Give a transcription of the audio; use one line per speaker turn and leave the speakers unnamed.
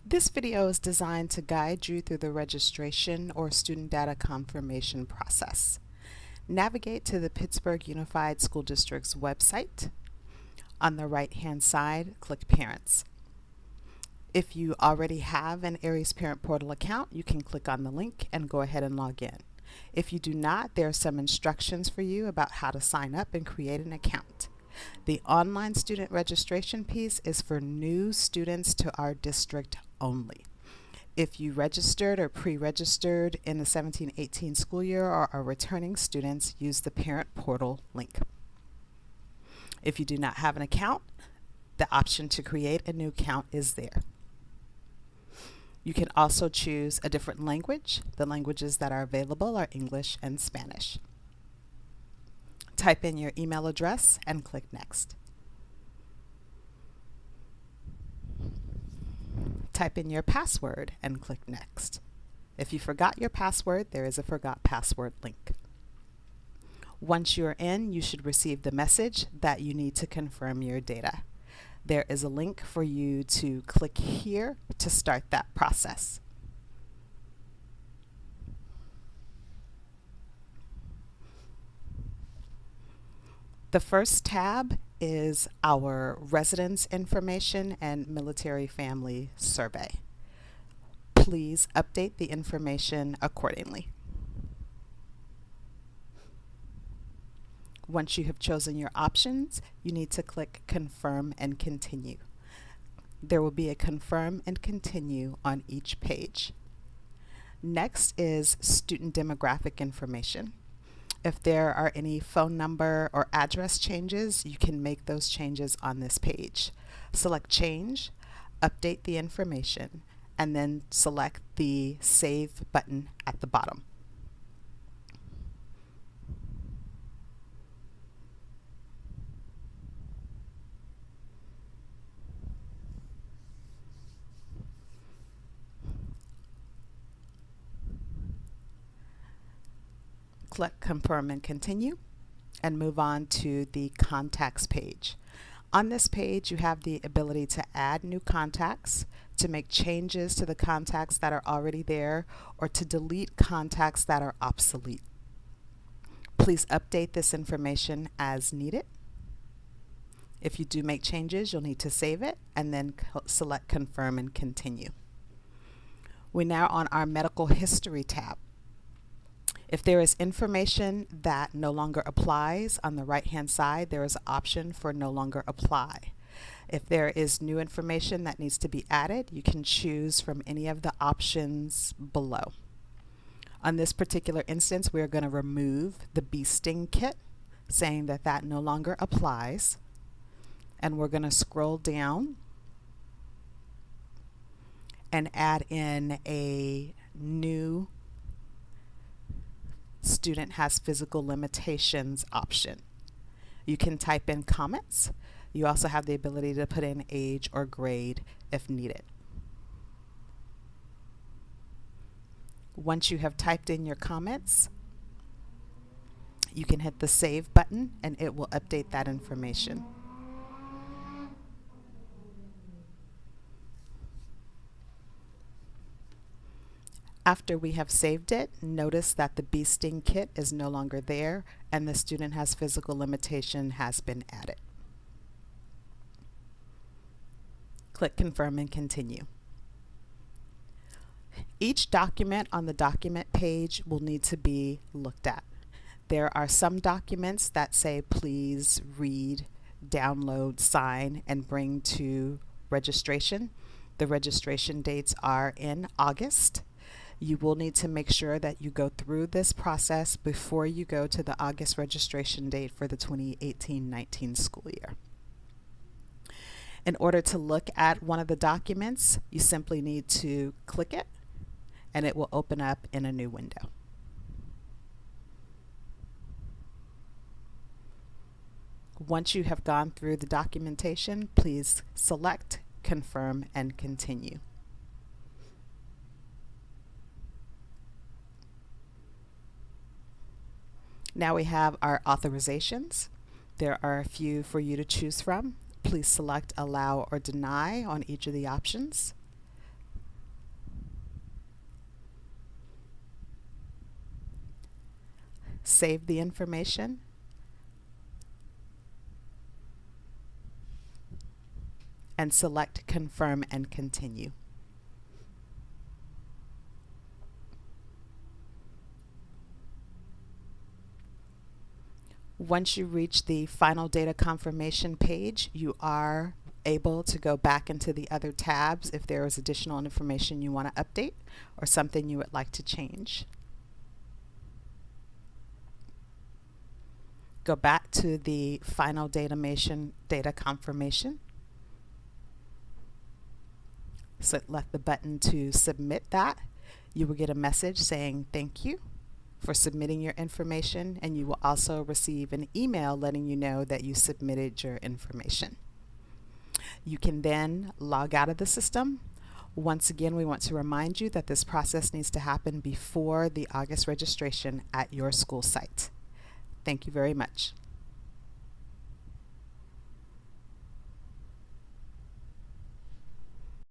This video is designed to guide you through the registration or student data confirmation process. Navigate to the Pittsburgh Unified School District's website. On the right-hand side, click Parents. If you already have an Aeries Parent Portal account, you can click on the link and go ahead and log in. If you do not, there are some instructions for you about how to sign up and create an account. The online student registration piece is for new students to our district only. If you registered or pre-registered in the 17-18 school year or are returning students, use the Parent Portal link. If you do not have an account, the option to create a new account is there. You can also choose a different language. The languages that are available are English and Spanish. Type in your email address and click Next. Type in your password and click Next. If you forgot your password, there is a Forgot Password link. Once you're in, you should receive the message that you need to confirm your data. There is a link for you to click here to start that process. The first tab is our residence information and military family survey. Please update the information accordingly. Once you have chosen your options, you need to click Confirm and Continue. There will be a Confirm and Continue on each page. Next is student demographic information. If there are any phone number or address changes, you can make those changes on this page. Select Change, update the information, and then select the Save button at the bottom. Click Confirm and Continue and move on to the Contacts page. On this page, you have the ability to add new contacts, to make changes to the contacts that are already there, or to delete contacts that are obsolete. Please update this information as needed. If you do make changes, you'll need to save it and then select Confirm and Continue. We're now on our Medical History tab. If there is information that no longer applies, on the right-hand side there is an option for No Longer Apply. If there is new information that needs to be added, you can choose from any of the options below. On this particular instance, we're going to remove the bee sting kit, saying that that no longer applies. And we're going to scroll down and add in a new Student has physical limitations option. You can type in comments. You also have the ability to put in age or grade if needed. Once you have typed in your comments, you can hit the Save button and it will update that information. After we have saved it, notice that the bee sting kit is no longer there and the student has physical limitation has been added. Click Confirm and Continue. Each document on the document page will need to be looked at. There are some documents that say please read, download, sign, and bring to registration. The registration dates are in August. You will need to make sure that you go through this process before you go to the August registration date for the 2018-19 school year. In order to look at one of the documents, you simply need to click it and it will open up in a new window. Once you have gone through the documentation, please select Confirm and Continue. Now we have our authorizations. There are a few for you to choose from. Please select Allow or Deny on each of the options. Save the information, and select Confirm and Continue. Once you reach the final data confirmation page, you are able to go back into the other tabs if there is additional information you want to update or something you would like to change. Go back to the final data confirmation. Select the button to submit that. You will get a message saying thank you for submitting your information, and you will also receive an email letting you know that you submitted your information. You can then log out of the system. Once again, we want to remind you that this process needs to happen before the August registration at your school site. Thank you very much.